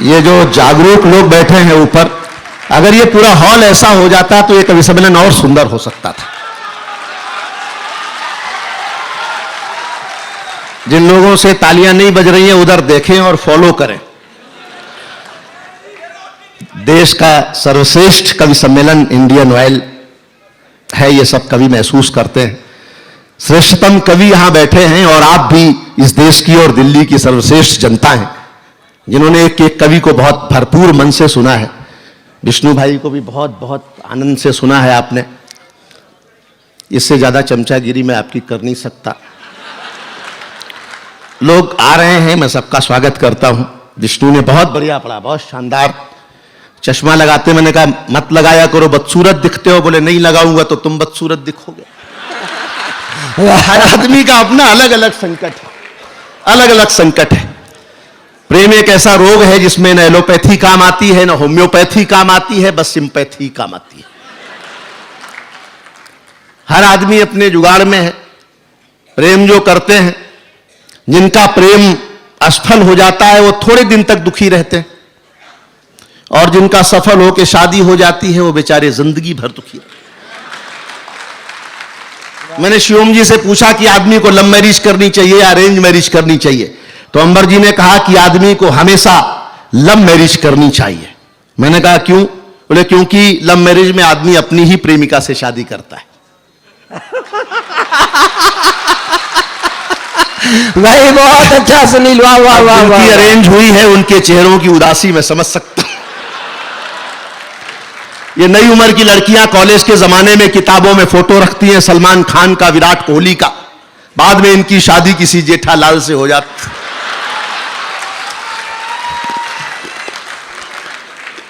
ये जो जागरूक लोग बैठे हैं ऊपर, अगर ये पूरा हॉल ऐसा हो जाता तो ये कवि सम्मेलन और सुंदर हो सकता था। जिन लोगों से तालियां नहीं बज रही हैं उधर देखें और फॉलो करें। देश का सर्वश्रेष्ठ कवि सम्मेलन इंडियन ऑयल है, ये सब कवि महसूस करते हैं। श्रेष्ठतम कवि यहां बैठे हैं और आप भी इस देश की और दिल्ली की सर्वश्रेष्ठ जनता हैं जिन्होंने एक एक कवि को बहुत भरपूर मन से सुना है। विष्णु भाई को भी बहुत बहुत आनंद से सुना है आपने। इससे ज्यादा चमचागिरी मैं आपकी कर नहीं सकता। लोग आ रहे हैं, मैं सबका स्वागत करता हूं। विष्णु ने बहुत बढ़िया पढ़ा, बहुत शानदार। चश्मा लगाते मैंने कहा मत लगाया करो, बदसूरत दिखते हो। बोले नहीं लगाऊंगा तो तुम बदसूरत दिखोगे। हर आदमी का अपना अलग अलग संकट है, अलग अलग संकट है। प्रेम एक ऐसा रोग है जिसमें न एलोपैथी काम आती है, न होम्योपैथी काम आती है, बस सिंपैथी काम आती है। हर आदमी अपने जुगाड़ में है। प्रेम जो करते हैं, जिनका प्रेम असफल हो जाता है वो थोड़े दिन तक दुखी रहते हैं, और जिनका सफल होकर शादी हो जाती है वो बेचारे जिंदगी भर दुखी रहते हैं। मैंने शिवम जी से पूछा कि आदमी को लव मैरिज करनी चाहिए या अरेंज मैरिज करनी चाहिए, तो अंबर जी ने कहा कि आदमी को हमेशा लव मैरिज करनी चाहिए। मैंने कहा क्यों? बोले क्योंकि लव मैरिज में आदमी अपनी ही प्रेमिका से शादी करता है। भाई बहुत अच्छा सुनील, वाह वाह वाह। उनकी अरेंज हुई है, उनके चेहरों की उदासी मैं समझ सकता हूं। ये नई उम्र की लड़कियां कॉलेज के जमाने में किताबों में फोटो रखती हैं सलमान खान का, विराट कोहली का, बाद में इनकी शादी किसी जेठालाल से हो जाती।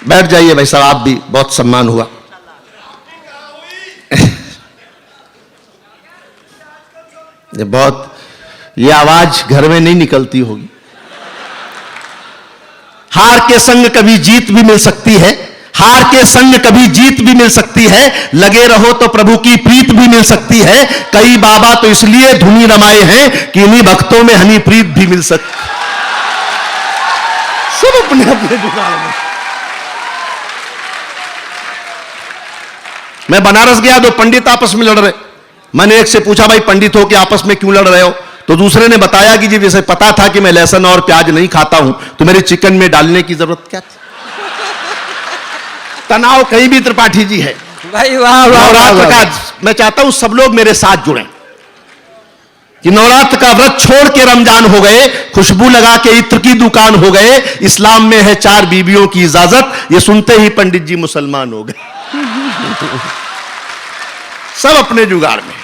बैठ जाइए भाई साहब, आप भी, बहुत सम्मान हुआ। ये आवाज घर में नहीं निकलती होगी। हार के संग कभी जीत भी मिल सकती है, हार के संग कभी जीत भी मिल सकती है। लगे रहो तो प्रभु की प्रीत भी मिल सकती है। कई बाबा तो इसलिए धुनी रमाए हैं कि इन्हीं भक्तों में हनी प्रीत भी मिल सकती। सब अपने अपने जुगाड़ में। मैं बनारस गया तो पंडित आपस में लड़ रहे। मैंने एक से पूछा भाई पंडित हो के आपस में क्यों लड़ रहे हो? तो दूसरे ने बताया कि जी जैसे पता था कि मैं लहसुन और प्याज नहीं खाता हूं तो मेरे चिकन में डालने की जरूरत क्या थी। तनाव कहीं भी त्रिपाठी जी है भाई, वाह वाह। नवरात्र का मैं चाहता हूं सब लोग मेरे साथ जुड़ें कि नवरात्र का व्रत छोड़ के रमजान हो गए, खुशबू लगा के इत्र की दुकान हो गए। इस्लाम में है 4 बीवियों की इजाजत, ये सुनते ही पंडित जी मुसलमान हो गए। सब अपने जुगाड़ में।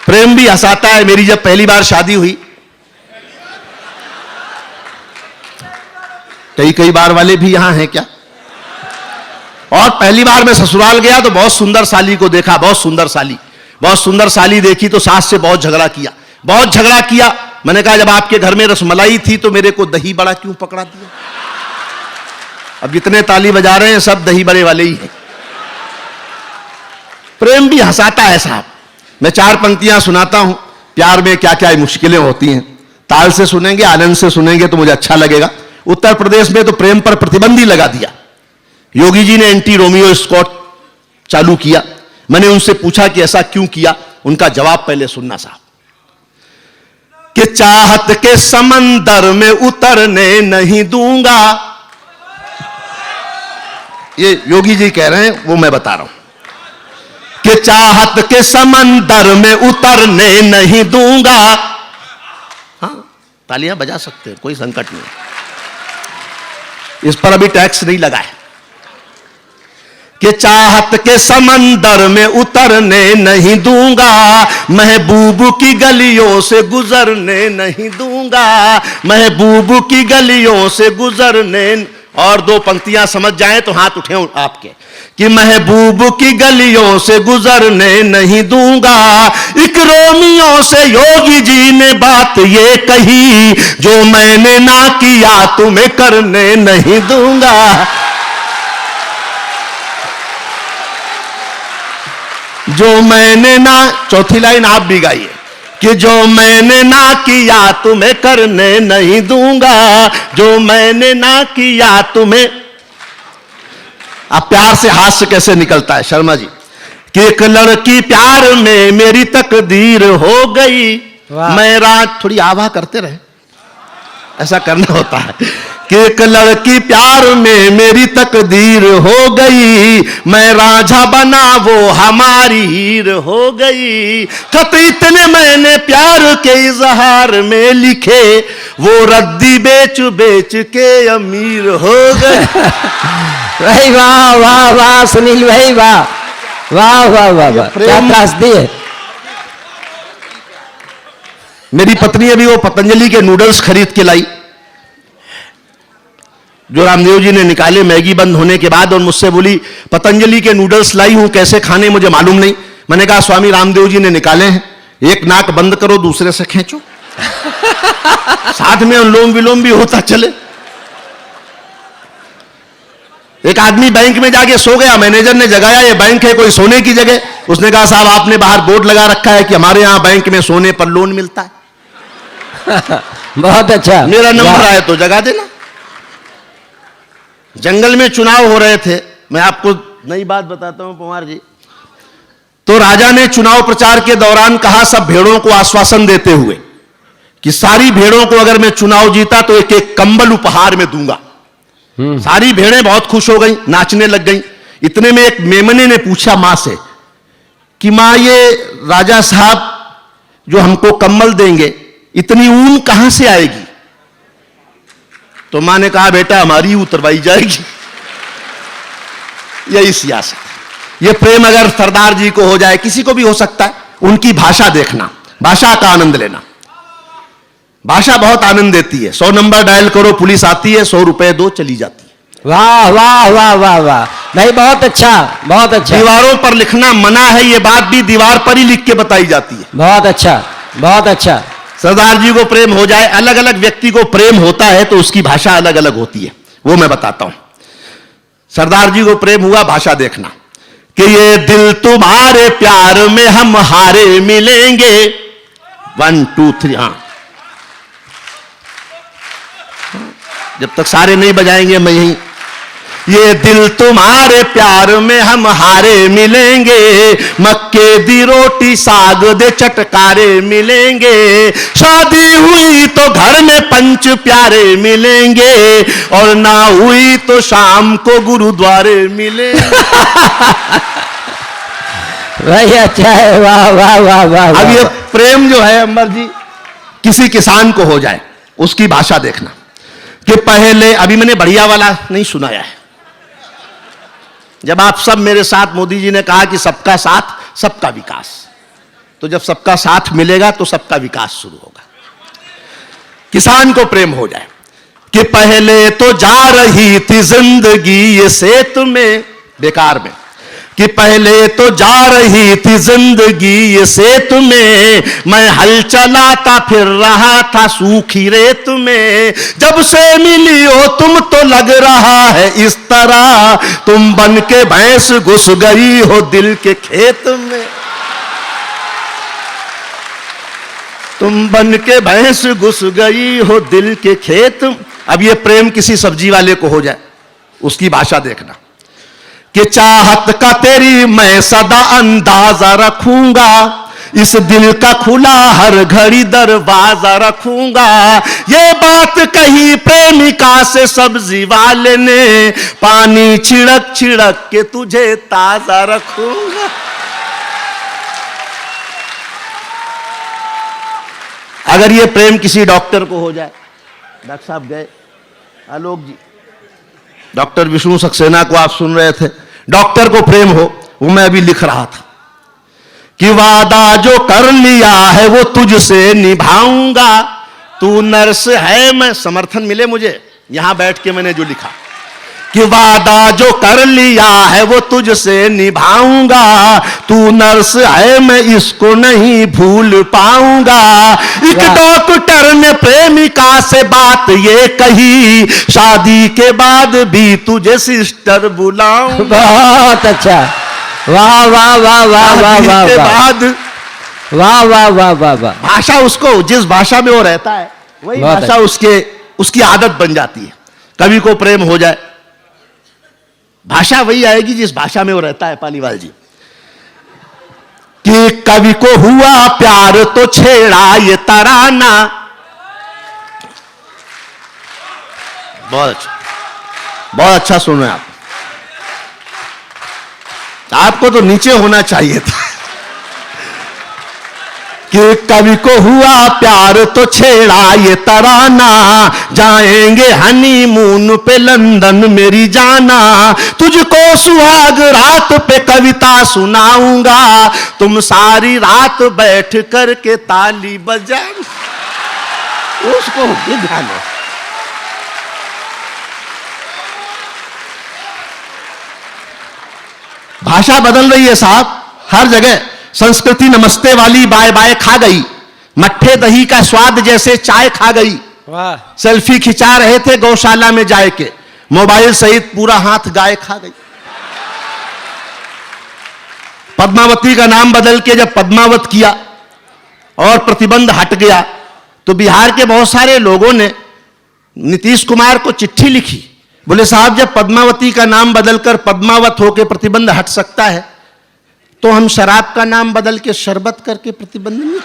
प्रेम भी हंसाता है। मेरी जब पहली बार शादी हुई, कई बार वाले भी यहां हैं क्या? और पहली बार मैं ससुराल गया तो बहुत सुंदर साली को देखा, बहुत सुंदर साली देखी तो सास से बहुत झगड़ा किया। मैंने कहा जब आपके घर में रसमलाई थी तो मेरे को दही बड़ा क्यों पकड़ा दिया? अब जितने ताली बजा रहे हैं सब दही बड़े वाले ही हैं। प्रेम भी हंसाता है साहब। मैं 4 पंक्तियां सुनाता हूं। प्यार में क्या क्या मुश्किलें होती हैं, ताल से सुनेंगे, आनंद से सुनेंगे तो मुझे अच्छा लगेगा। उत्तर प्रदेश में तो प्रेम पर प्रतिबंध ही लगा दिया। योगी जी ने एंटी रोमियो स्क्वाड चालू किया। मैंने उनसे पूछा कि ऐसा क्यों किया? उनका जवाब पहले सुनना साहब। कि चाहत के समंदर में उतरने नहीं दूंगा। ये योगी जी कह रहे हैं, वो मैं बता रहा हूं कि चाहत के समंदर में उतरने नहीं दूंगा। हाँ, तालियां बजा सकते हैं, कोई संकट नहीं। इस पर अभी टैक्स नहीं लगा है। कि चाहत के समंदर में उतरने नहीं दूंगा, महबूब की गलियों से गुजरने नहीं दूंगा, महबूब की गलियों से गुजरने। और 2 पंक्तियां समझ जाएं तो हाथ उठे आपके। कि महबूब की गलियों से गुजरने नहीं दूंगा। एक रोमियो से योगी जी ने बात ये कही, जो मैंने ना किया तुम्हें करने नहीं दूंगा। जो मैंने ना, चौथी लाइन आप भी गाइए। कि जो मैंने ना किया तुम्हें करने नहीं दूंगा, जो मैंने ना किया तुम्हें। अब प्यार से हास्य कैसे निकलता है शर्मा जी, कि एक लड़की प्यार में मेरी तकदीर हो गई। वाह। मैं रात, थोड़ी आवाह करते रहे, ऐसा करना होता है, कि एक लड़की प्यार में मेरी तकदीर हो गई, मैं राझा बना वो हमारी हीर हो गई। खत इतने मैंने प्यार के इजहार में लिखे, वो रद्दी बेच बेच के अमीर हो गए। भाई वाह वाह वाह सुनील भाई वाह वाह वाह वाह वाह, क्या त्रासदी है। मेरी पत्नी अभी वो पतंजलि के नूडल्स खरीद के लाई जो रामदेव जी ने निकाले मैगी बंद होने के बाद, और मुझसे बोली पतंजलि के नूडल्स लाई हूं, कैसे खाने मुझे मालूम नहीं। मैंने कहा स्वामी रामदेव जी ने निकाले हैं, एक नाक बंद करो दूसरे से खींचो, साथ में अनुलोम विलोम भी होता चले। एक आदमी बैंक में जाके सो गया, मैनेजर ने जगाया, ये बैंक है कोई सोने की जगह। उसने कहा साहब आपने बाहर बोर्ड लगा रखा है कि हमारे यहां बैंक में सोने पर लोन मिलता है। बहुत अच्छा, मेरा नंबर आया तो जगा देना। जंगल में चुनाव हो रहे थे, मैं आपको नई बात बताता हूं पवार जी। तो राजा ने चुनाव प्रचार के दौरान कहा सब भेड़ों को आश्वासन देते हुए कि सारी भेड़ों को अगर मैं चुनाव जीता तो एक एक कंबल उपहार में दूंगा। सारी भेड़ें बहुत खुश हो गई, नाचने लग गई। इतने में एक मेमने ने पूछा मां से कि मां ये राजा साहब जो हमको कंबल देंगे इतनी ऊन कहां से आएगी? तो मां ने कहा बेटा हमारी उतरवाई जाएगी। यही सियासत, ये प्रेम अगर सरदार जी को हो जाए, किसी को भी हो सकता है, उनकी भाषा देखना, भाषा का आनंद लेना। भाषा बहुत आनंद देती है। 100 नंबर डायल करो, पुलिस आती है, 100 रुपए दो, चली जाती है। वाह वाह वाह वाह वाह भाई, बहुत अच्छा बहुत अच्छा। दीवारों पर लिखना मना है, ये बात भी दीवार पर ही लिख के बताई जाती है। बहुत अच्छा बहुत अच्छा। सरदार जी को प्रेम हो जाए, अलग अलग व्यक्ति को प्रेम होता है तो उसकी भाषा अलग अलग होती है, वो मैं बताता हूं। सरदार जी को प्रेम हुआ, भाषा देखना, कि ये दिल तुम्हारे प्यार में हम हारे मिलेंगे। 1 2 3 हाँ, जब तक सारे नहीं बजाएंगे मैं यही। ये दिल तुम्हारे प्यार में हम हारे मिलेंगे, मक्के दी रोटी साग दे चटकारे मिलेंगे, शादी हुई तो घर में पंच प्यारे मिलेंगे, और ना हुई तो शाम को गुरुद्वारे मिलेंगे। भाई अच्छा है, वाह वाह वाह वाह। अब ये प्रेम जो है अमर जी, किसी किसान को हो जाए, उसकी भाषा देखना कि पहले, अभी मैंने बढ़िया वाला नहीं सुनाया है। जब आप सब मेरे साथ, मोदी जी ने कहा कि सबका साथ सबका विकास, तो जब सबका साथ मिलेगा तो सबका विकास शुरू होगा। किसान को प्रेम हो जाए कि पहले तो जा रही थी जिंदगी ये सेत में, बेकार में, कि पहले तो जा रही थी जिंदगी ये सेत में, मैं हल चलाता फिर रहा था सूखी रेत में, जब से मिली हो तुम तो लग रहा है इस तरह, तुम बन के भैंस घुस गई हो दिल के खेत में, तुम बन के भैंस घुस गई हो दिल के खेत। अब ये प्रेम किसी सब्जी वाले को हो जाए, उसकी भाषा देखना कि चाहत का तेरी मैं सदा अंदाजा रखूंगा, इस दिल का खुला हर घड़ी दरवाजा रखूंगा, ये बात कही प्रेमिका से सब्जी वाले ने, पानी छिड़क छिड़क के तुझे ताजा रखूंगा। अगर ये प्रेम किसी डॉक्टर को हो जाए, डॉक्टर साहब गए, आलोक जी, डॉक्टर विष्णु सक्सेना को आप सुन रहे थे, डॉक्टर को प्रेम हो, वो मैं अभी लिख रहा था कि वादा जो कर लिया है वो तुझसे निभाऊंगा, तू नर्स है, मैं समर्थन मिले मुझे यहां बैठ के मैंने जो लिखा कि वादा जो कर लिया है वो तुझसे निभाऊंगा, तू नर्स है मैं इसको नहीं भूल पाऊंगा। एक डॉक्टर ने प्रेमिका से बात ये कही, शादी के बाद भी तुझे सिस्टर बुलाऊंगा। बहुत अच्छा, वाह वाह वाह वाह वाह वाह। के बाद वाह वाह वाह वाह वाह। भाषा उसको, जिस भाषा में वो रहता है वही बहुत भाषा उसकी आदत बन जाती है। कवि को प्रेम हो जाए, भाषा वही आएगी जिस भाषा में वो रहता है। पालीवाल जी कि कवि को हुआ प्यार तो छेड़ा ये तराना। बहुत अच्छा, बहुत अच्छा सुन रहे हैं आप। आपको तो नीचे होना चाहिए था कि कवि को हुआ प्यार तो छेड़ा ये तराना, जाएंगे हनीमून पे लंदन मेरी जाना, तुझको सुहाग रात पे कविता सुनाऊंगा, तुम सारी रात बैठ कर के ताली बजा। उसको भी ध्यान है। भाषा बदल रही है साहब हर जगह। संस्कृति नमस्ते वाली बाय बाय खा गई, मट्ठे दही का स्वाद जैसे चाय खा गई। वाह। सेल्फी खिंचा रहे थे गौशाला में जाए के, मोबाइल सहित पूरा हाथ गाय खा गई। पद्मावती का नाम बदल के जब पद्मावत किया और प्रतिबंध हट गया तो बिहार के बहुत सारे लोगों ने नीतीश कुमार को चिट्ठी लिखी, बोले साहब जब पद्मावती का नाम बदलकर पद्मावत होकर प्रतिबंध हट सकता है तो हम शराब का नाम बदल के शरबत करके प्रतिबंध नहीं।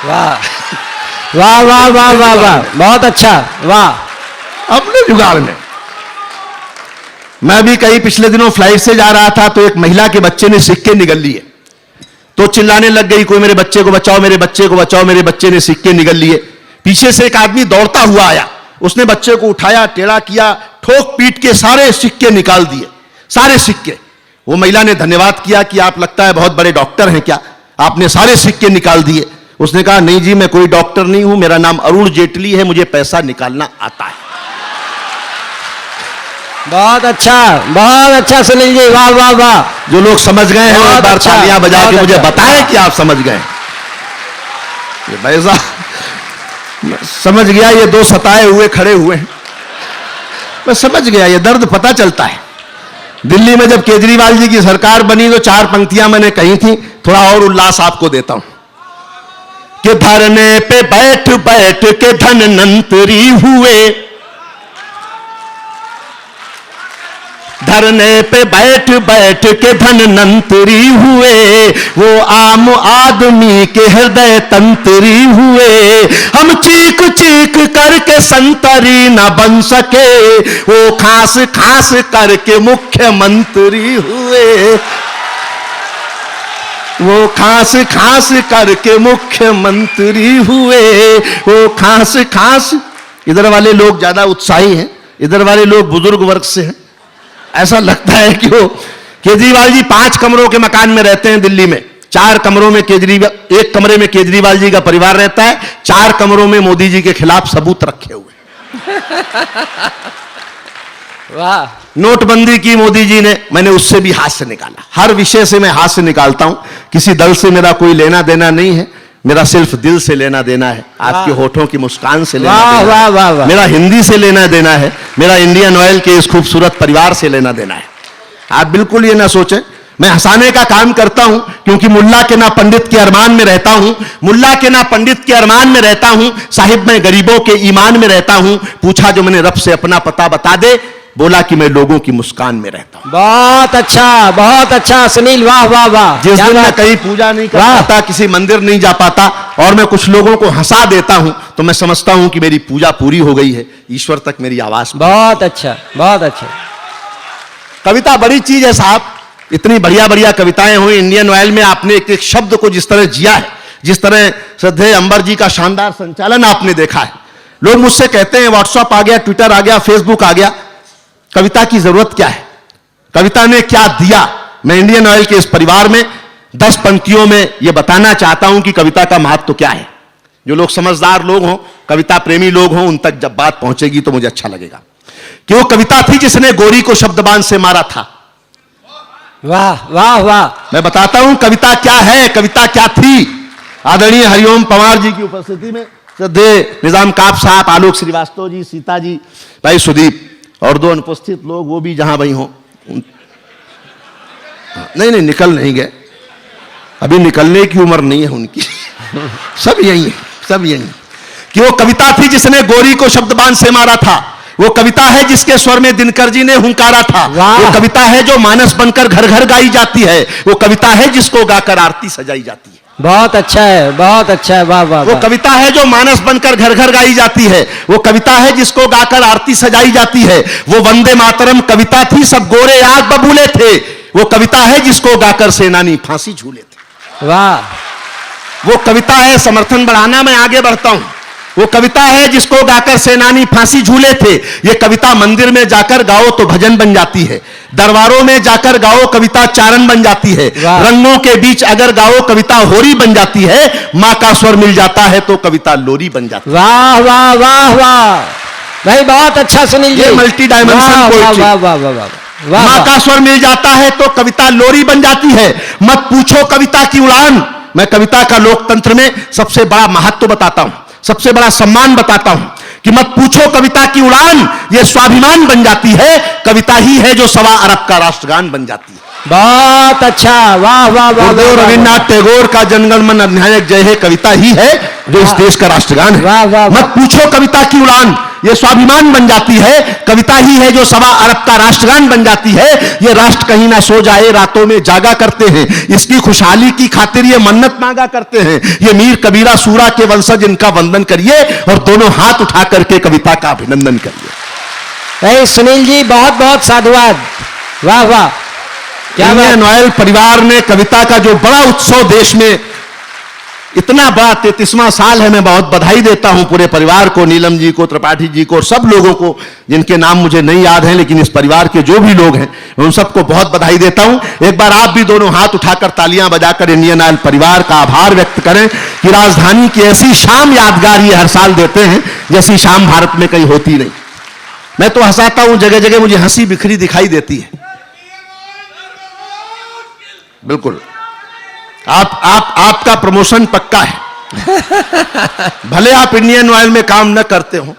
वाह वाह वाह वाह वाह वाह, बहुत अच्छा। वाह। अपने जुगाड़ में। मैं भी कहीं पिछले दिनों फ्लाइट से जा रहा था तो एक महिला के बच्चे ने सिक्के निगल लिए, तो चिल्लाने लग गई, कोई मेरे बच्चे को बचाओ, मेरे बच्चे को बचाओ, मेरे बच्चे ने सिक्के निगल लिए। पीछे से एक आदमी दौड़ता हुआ आया, उसने बच्चे को उठाया, टेढ़ा किया, ठोक पीट के सारे सिक्के निकाल दिए, सारे सिक्के। वो महिला ने धन्यवाद किया कि आप लगता है बहुत बड़े डॉक्टर हैं क्या, आपने सारे सिक्के निकाल दिए। उसने कहा नहीं जी मैं कोई डॉक्टर नहीं हूं, मेरा नाम अरुण जेटली है, मुझे पैसा निकालना आता है। बहुत अच्छा सुनील जी, वाह वाह वाह। जो लोग समझ गए हैं एक बार तालियां बजा के मुझे बताएं कि आप समझ गए। ये पैसा समझ गया, ये दो सताए हुए खड़े हुए हैं, मैं समझ गया, ये दर्द पता चलता है। दिल्ली में जब केजरीवाल जी की सरकार बनी तो 4 पंक्तियां मैंने कही थी, थोड़ा और उल्लास आपको देता हूं कि धरने पे बैठ बैठ के धनवंतरी हुए, धरने पे बैठ बैठ के धनवंतरी हुए, वो आम आदमी के हृदय तंत्री हुए, हम चीख चीख करके संतरी न बन सके, वो खास खास करके मुख्यमंत्री हुए, वो खास खास करके मुख्यमंत्री हुए, वो खास खास। इधर वाले लोग ज्यादा उत्साही हैं, इधर वाले लोग बुजुर्ग वर्ग से हैं। ऐसा लगता है कि वो केजरीवाल जी 5 कमरों के मकान में रहते हैं दिल्ली में, 4 कमरों में केजरीवाल, 1 कमरे में केजरीवाल जी का परिवार रहता है, 4 कमरों में मोदी जी के खिलाफ सबूत रखे हुए। वाह। नोटबंदी की मोदी जी ने, मैंने उससे भी हास्य निकाला। हर विषय से मैं हास्य निकालता हूं, किसी दल से मेरा कोई लेना देना नहीं है, मेरा सिर्फ दिल से लेना देना है, आपके होठों की मुस्कान से लेना देना है, मेरा हिंदी से लेना देना है, मेरा इंडियन ऑयल के इस खूबसूरत परिवार से लेना देना है। आप बिल्कुल ये ना सोचें मैं हंसाने का काम करता हूं, क्योंकि मुल्ला के ना पंडित के अरमान में रहता हूं, मुल्ला के ना पंडित के अरमान में रहता हूं, साहिब मैं गरीबों के ईमान में रहता हूं। पूछा जो मैंने रब से अपना पता बता दे, बोला कि मैं लोगों की मुस्कान में रहता हूं। बहुत अच्छा सुनील, वाह वाह वाह। जिस दिन मैं कहीं पूजा नहीं कर पाता, किसी मंदिर नहीं जा पाता और मैं कुछ लोगों को हंसा देता हूं तो मैं समझता हूं कि मेरी पूजा पूरी हो गई है, ईश्वर तक मेरी आवाज। बहुत अच्छा, बहुत अच्छा। कविता बड़ी चीज है साहब, इतनी बढ़िया बढ़िया कविताएं हुई। इंडियन ऑयल में आपने एक एक शब्द को जिस तरह जिया है, जिस तरह श्रद्धेय अंबर जी का शानदार संचालन आपने देखा है। लोग मुझसे कहते हैं व्हाट्सएप आ गया, ट्विटर आ गया, फेसबुक आ गया, कविता की जरूरत क्या है, कविता ने क्या दिया। मैं इंडियन ऑयल के इस परिवार में 10 पंक्तियों में यह बताना चाहता हूं कि कविता का महत्व क्या है। जो लोग समझदार लोग हों, कविता प्रेमी लोग हों, उन तक जब बात पहुंचेगी तो मुझे अच्छा लगेगा कि वो कविता थी जिसने गोरी को शब्दबान से मारा था। वाह वाह वाह। मैं बताता हूं कविता क्या है, कविता क्या थी। आदरणीय हरिओम पंवार जी की उपस्थिति में श्रद्धेय निजाम काप साहब, आलोक श्रीवास्तव जी, सीता जी, भाई सुदीप और 2 अनुपस्थित लोग, वो भी जहां भाई हों। नहीं निकल नहीं गए, अभी निकलने की उम्र नहीं है उनकी। सब यही है, सब यही है। कि वो कविता थी जिसने गोरी को शब्दबान से मारा था, वो कविता है जिसके स्वर में दिनकर जी ने हुंकारा था, वो कविता है जो मानस बनकर घर घर गाई जाती है, वो कविता है जिसको गाकर आरती सजाई जाती है। बहुत अच्छा है, बहुत अच्छा है, वाह वाह। वो कविता है जो मानस बनकर घर घर गाई जाती है, वो कविता है जिसको गाकर आरती सजाई जाती है। वो वंदे मातरम कविता थी, सब गोरे आग बबूले थे, वो कविता है जिसको गाकर सेनानी फांसी झूले थे। वाह। वो कविता है, समर्थन बढ़ाना, मैं आगे बढ़ता हूं। वो कविता है जिसको गाकर सेनानी फांसी झूले थे। ये कविता मंदिर में जाकर गाओ तो भजन बन जाती है, दरबारों में जाकर गाओ कविता चारण बन जाती है, रंगों के बीच अगर गाओ कविता होरी बन जाती है, माँ का स्वर मिल जाता है तो कविता लोरी बन जाती है। वाह वाह वाह वाह भाई, बहुत अच्छा सुनील जी, ये मल्टी डायमेंशन पोएट्री। वाह वाह वाह वाह। माँ का स्वर मिल जाता है तो कविता लोरी बन जाती है। मत पूछो कविता की उड़ान, मैं कविता का लोकतंत्र में सबसे बड़ा महत्व बताता हूं, सबसे बड़ा सम्मान बताता हूं कि मत पूछो कविता की उड़ान, ये स्वाभिमान बन जाती है, कविता ही है जो 1.25 अरब का राष्ट्रगान बन जाती है। बहुत अच्छा, वाह वाह वाह। रविन्द्रनाथ टैगोर का जनगण मन अधिनायक जय है कविता ही है जो इस देश का राष्ट्रगान है। वाह वाह। मत पूछो कविता की उड़ान, ये स्वाभिमान बन जाती है, कविता ही है जो 1.25 अरब का राष्ट्रगान बन जाती है। ये राष्ट्र कहीं ना सो जाए, रातों में जागा करते हैं, इसकी खुशहाली की खातिर ये मन्नत मांगा करते हैं। ये मीर कबीरा सूरा के वंशज, इनका वंदन करिए और दोनों हाथ उठा करके कविता का अभिनंदन करिए। सुनील जी बहुत बहुत साधुवाद, वाह वाह। क्या इंडियन ऑयल परिवार ने कविता का जो बड़ा उत्सव देश में, इतना बड़ा 33वां साल है, मैं बहुत बधाई देता हूं पूरे परिवार को, नीलम जी को, त्रिपाठी जी को और सब लोगों को जिनके नाम मुझे नहीं याद हैं, लेकिन इस परिवार के जो भी लोग हैं उन सबको बहुत बधाई देता हूं। एक बार आप भी दोनों हाथ उठाकर तालियां बजाकर इंडियन ऑयल परिवार का आभार व्यक्त करें कि राजधानी की ऐसी शाम यादगार ये हर साल देते हैं जैसी शाम भारत में कहीं होती नहीं। मैं तो हंसाता हूं, जगह जगह मुझे हंसी बिखरी दिखाई देती है। बिल्कुल आपका प्रमोशन पक्का है। भले आप इंडियन ऑयल में काम न करते हो,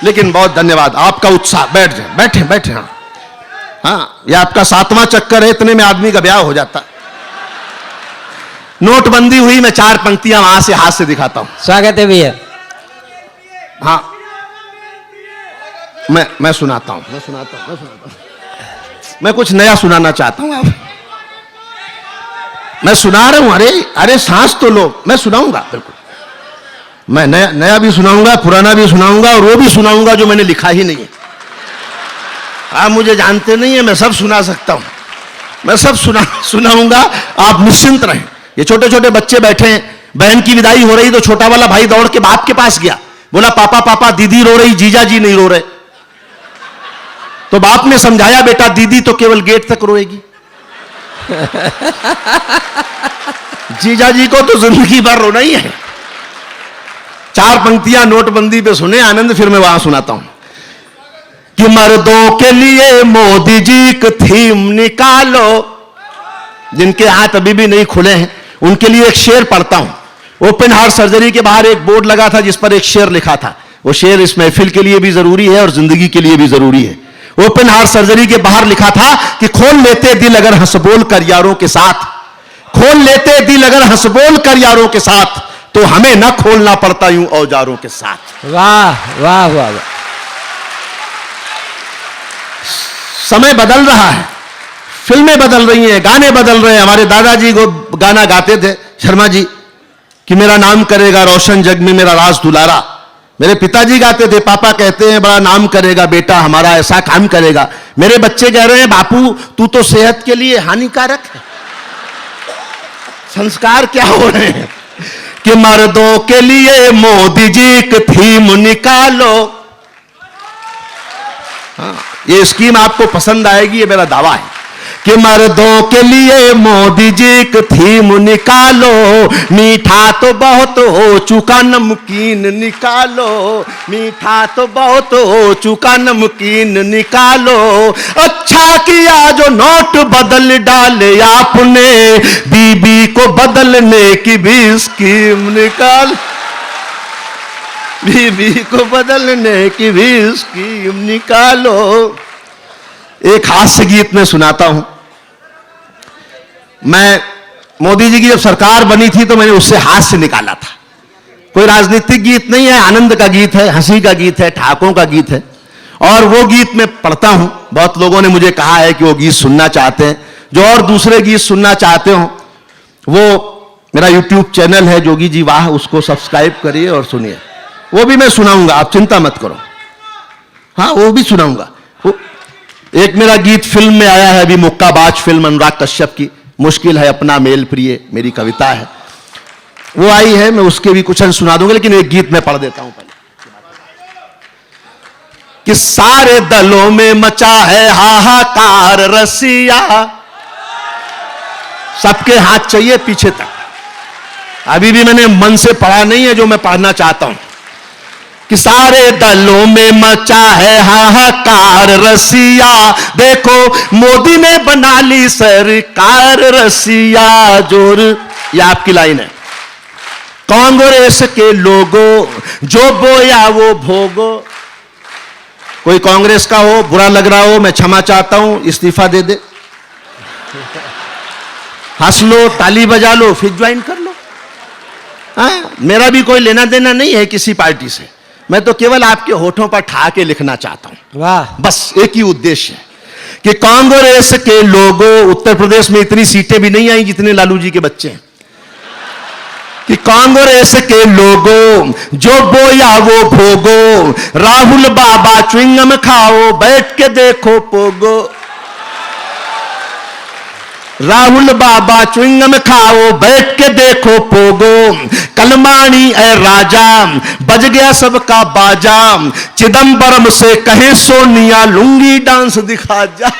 लेकिन बहुत धन्यवाद आपका उत्साह। बैठ जाए, बैठे बैठे। हाँ, ये आपका 7वां चक्कर है, इतने में आदमी का ब्याह हो जाता। नोटबंदी हुई, मैं 4 पंक्तियां वहां से हाथ से दिखाता हूं। स्वागत है भैया। हाँ, मैं सुनाता हूं, मैं कुछ नया सुनाना चाहता हूं। आप, मैं सुना रहा हूं। अरे सांस तो लो, मैं सुनाऊंगा, बिल्कुल मैं नया भी सुनाऊंगा, पुराना भी सुनाऊंगा और वो भी सुनाऊंगा जो मैंने लिखा ही नहीं है। आप मुझे जानते नहीं है, मैं सब सुना सकता हूं, मैं सब सुनाऊंगा, आप निश्चिंत रहें। ये छोटे छोटे बच्चे बैठे हैं, बहन की विदाई हो रही तो छोटा वाला भाई दौड़ के बाप के पास गया, बोला पापा पापा दीदी रो रही, जीजा जी नहीं रो रहे। तो बाप ने समझाया, बेटा दीदी तो केवल गेट तक रोएगी, जीजा जी को तो जिंदगी भर रोना ही है। 4 पंक्तियां नोटबंदी पे सुने आनंद, फिर मैं वहां सुनाता हूं कि मर्दों के लिए मोदी जी की थीम निकालो। जिनके हाथ अभी भी नहीं खुले हैं उनके लिए एक शेर पढ़ता हूं। ओपन हार्ट सर्जरी के बाहर एक बोर्ड लगा था जिस पर एक शेर लिखा था। वो शेर इस महफिल के लिए भी जरूरी है और जिंदगी के लिए भी जरूरी है। ओपन हार्ट सर्जरी के बाहर लिखा था कि खोल लेते दिल अगर हंसबोल कर यारों के साथ, खोल लेते दिल अगर हंसबोल कर यारों के साथ, तो हमें न खोलना पड़ता यूं औजारों के साथ। वाह वाह वाह। समय बदल रहा है, फिल्में बदल रही हैं, गाने बदल रहे हैं। हमारे दादाजी को गाना गाते थे शर्मा जी कि मेरा नाम करेगा रोशन जग में मेरा राज दुलारा। मेरे पिताजी गाते थे, पापा कहते हैं बड़ा नाम करेगा बेटा हमारा, ऐसा काम करेगा। मेरे बच्चे कह रहे हैं बापू तू तो सेहत के लिए हानिकारक है। संस्कार क्या हो रहे हैं कि मर्दों के लिए मोदी जी की थीम निकालो। हाँ, ये स्कीम आपको पसंद आएगी, ये मेरा दावा है कि मर्दों के लिए मोदी जी की थीम निकालो। मीठा तो बहुत हो चुका नमकीन निकालो, मीठा तो बहुत हो चुका नमकीन निकालो। अच्छा किया जो नोट बदल डाले आपने, बीबी को बदलने की भी स्कीम निकाल, बीबी को बदलने की भी स्कीम निकालो। एक हास्य गीत में सुनाता हूं। मैं मोदी जी की जब सरकार बनी थी तो मैंने उससे हाथ से निकाला था। कोई राजनीतिक गीत नहीं है, आनंद का गीत है, हंसी का गीत है, ठहाकों का गीत है। और वो गीत मैं पढ़ता हूं। बहुत लोगों ने मुझे कहा है कि वो गीत सुनना चाहते हैं। जो और दूसरे गीत सुनना चाहते हो वो मेरा YouTube चैनल है जोगी जी वाह, उसको सब्सक्राइब करिए और सुनिए। वो भी मैं सुनाऊंगा, आप चिंता मत करो। हाँ, वो भी सुनाऊंगा। एक मेरा गीत फिल्म में आया है अभी, मुक्काबाज फिल्म अनुराग कश्यप की, मुश्किल है अपना मेल प्रिय, मेरी कविता है, वो आई है। मैं उसके भी कुछ अंश सुना दूंगा, लेकिन एक गीत मैं पढ़ देता हूं पहले। कि सारे दलों में मचा है हाहाकार रसिया, सबके हाथ चाहिए पीछे तक। अभी भी मैंने मन से पढ़ा नहीं है जो मैं पढ़ना चाहता हूं। कि सारे दलों में मचा है हाहाकार रसिया, देखो मोदी ने बना ली सरकार रसिया जोर। ये आपकी लाइन है। कांग्रेस के लोगों जो बोया वो भोगो। कोई कांग्रेस का हो, बुरा लग रहा हो, मैं क्षमा चाहता हूं, इस्तीफा दे दे। हंस लो, ताली बजा लो, फिर ज्वाइन कर लो। हाँ, मेरा भी कोई लेना देना नहीं है किसी पार्टी से। मैं तो केवल आपके होठों पर ठा के लिखना चाहता हूं। वाह, बस एक ही उद्देश्य है कि कांग्रेस के लोगों, उत्तर प्रदेश में इतनी सीटें भी नहीं आई जितने लालू जी के बच्चे हैं। कि कांग्रेस के लोगों जो बोया वो भोगो, राहुल बाबा च्युइंगम खाओ बैठ के देखो पोगो। राहुल बाबा च्युइंगम खाओ बैठ के देखो पोगो। कलमाणी ए राजा बज गया सबका बाजा, चिदंबरम से कहे सोनिया लुंगी डांस दिखा जा।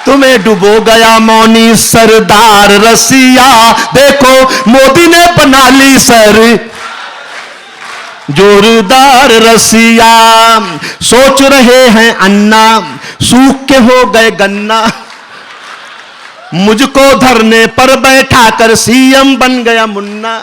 तुम्हें डुबो गया मौनी सरदार रसिया, देखो मोदी ने बना ली सर जोरदार रसिया। सोच रहे हैं अन्ना सूख के हो गए गन्ना, मुझको धरने पर बैठा कर सीएम बन गया मुन्ना।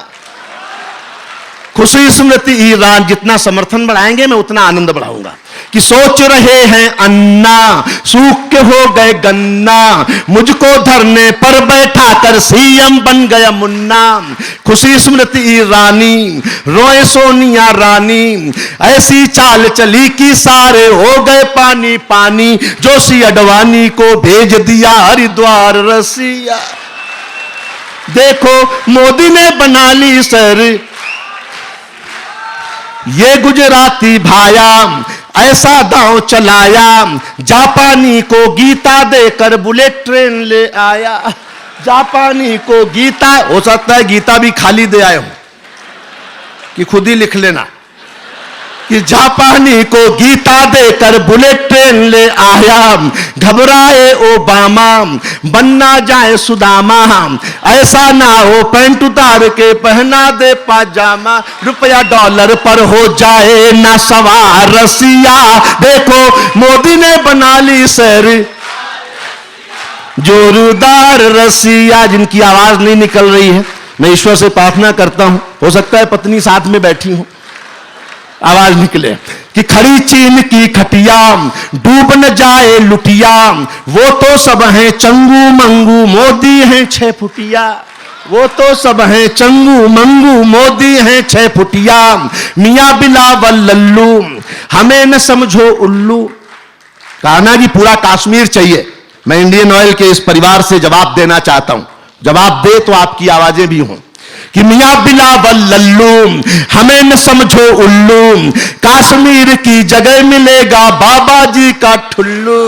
खुशी स्मृति ईरान, जितना समर्थन बढ़ाएंगे मैं उतना आनंद बढ़ाऊंगा। कि सोच रहे हैं अन्ना सूख के हो गए गन्ना, मुझको धरने पर बैठा कर सीएम बन गया मुन्ना। खुशी स्मृति ईरानी रोए सोनिया रानी, ऐसी चाल चली कि सारे हो गए पानी पानी, जोशी अडवाणी को भेज दिया हरिद्वार रसिया। देखो मोदी ने बना ली सर ये गुजराती भाया, ऐसा दांव चलाया, जापानी को गीता देकर बुलेट ट्रेन ले आया। जापानी को गीता, हो सकता है गीता भी खाली दे आए हो कि खुद ही लिख लेना। कि जापानी को गीता देकर बुलेट ट्रेन ले आया, घबराए ओबामा बनना जाए सुदामा, ऐसा ना हो पैंट उतार के पहना दे पाजामा, रुपया डॉलर पर हो जाए ना सवार रसिया। देखो मोदी ने बना ली सर जोरदार रसिया। जिनकी आवाज नहीं निकल रही है, मैं ईश्वर से प्रार्थना करता हूं, हो सकता है पत्नी साथ में बैठी हो, आवाज निकले। कि खड़ी चीन की खटिया डूब न जाए लुटिया, वो तो सब हैं चंगू मंगू मोदी हैं 6 फुटिया। वो तो सब हैं चंगू मंगू मोदी हैं 6 फुटिया। मियां बिलावल लल्लू हमें न समझो उल्लू। कहना कि पूरा कश्मीर चाहिए। मैं इंडियन ऑयल के इस परिवार से जवाब देना चाहता हूं, जवाब दे तो आपकी आवाजें भी हों। कि मियां बिलावल लल्लू हमें न समझो उल्लू, कश्मीर की जगह मिलेगा बाबा जी का ठुल्लू।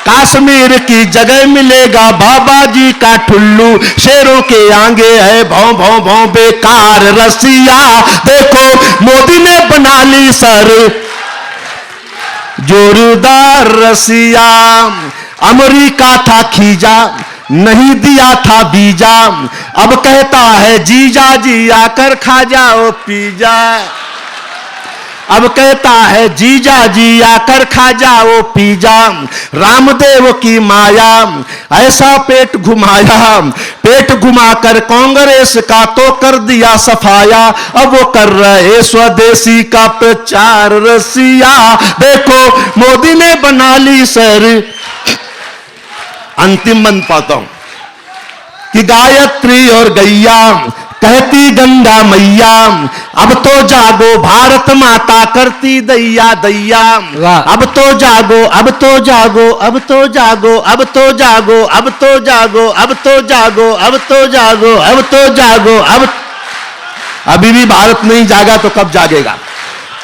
कश्मीर की जगह मिलेगा बाबा जी का ठुल्लू, शेरों के आगे है भौं भौं भौं बेकार रसिया। देखो मोदी ने बना ली सर जोरदार रसिया। अमेरिका था खीजा नहीं दिया था बीजा, अब कहता है जीजा जी आकर खा जाओ पिज्जा। अब कहता है जीजा जी आकर खा जाओ पिज्जा। रामदेव की माया ऐसा पेट घुमाया, पेट घुमाकर कांग्रेस का तो कर दिया सफाया। अब वो कर रहे स्वदेशी का प्रचार रसिया। देखो मोदी ने बना ली सर, अंतिम मंत्र पाता हूं। कि गायत्री और गैया कहती गंगा मैया, अब तो जागो भारत माता करती दैया दैया। वाह। अब तो जागो, अब तो जागो, अब तो जागो, अब तो जागो, अब तो जागो, अब तो जागो, अब तो जागो, अब तो जागो, अब अभी भी भारत नहीं जागा तो कब जागेगा।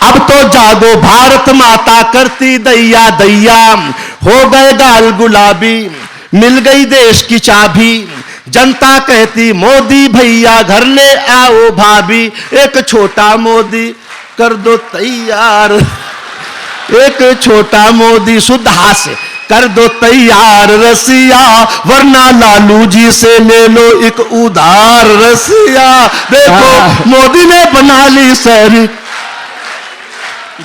अब तो जागो भारत माता करती दैया दैया, हो गए गाल गुलाबी मिल गई देश की चाबी। जनता कहती मोदी भैया घर ले आओ भाभी, एक छोटा मोदी कर दो तैयार, एक छोटा मोदी शुद्ध हास्य कर दो तैयार रसिया, वरना लालू जी से ले लो एक उधार रसिया। देखो मोदी ने बना ली शहरी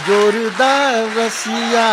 जोरदार रसिया।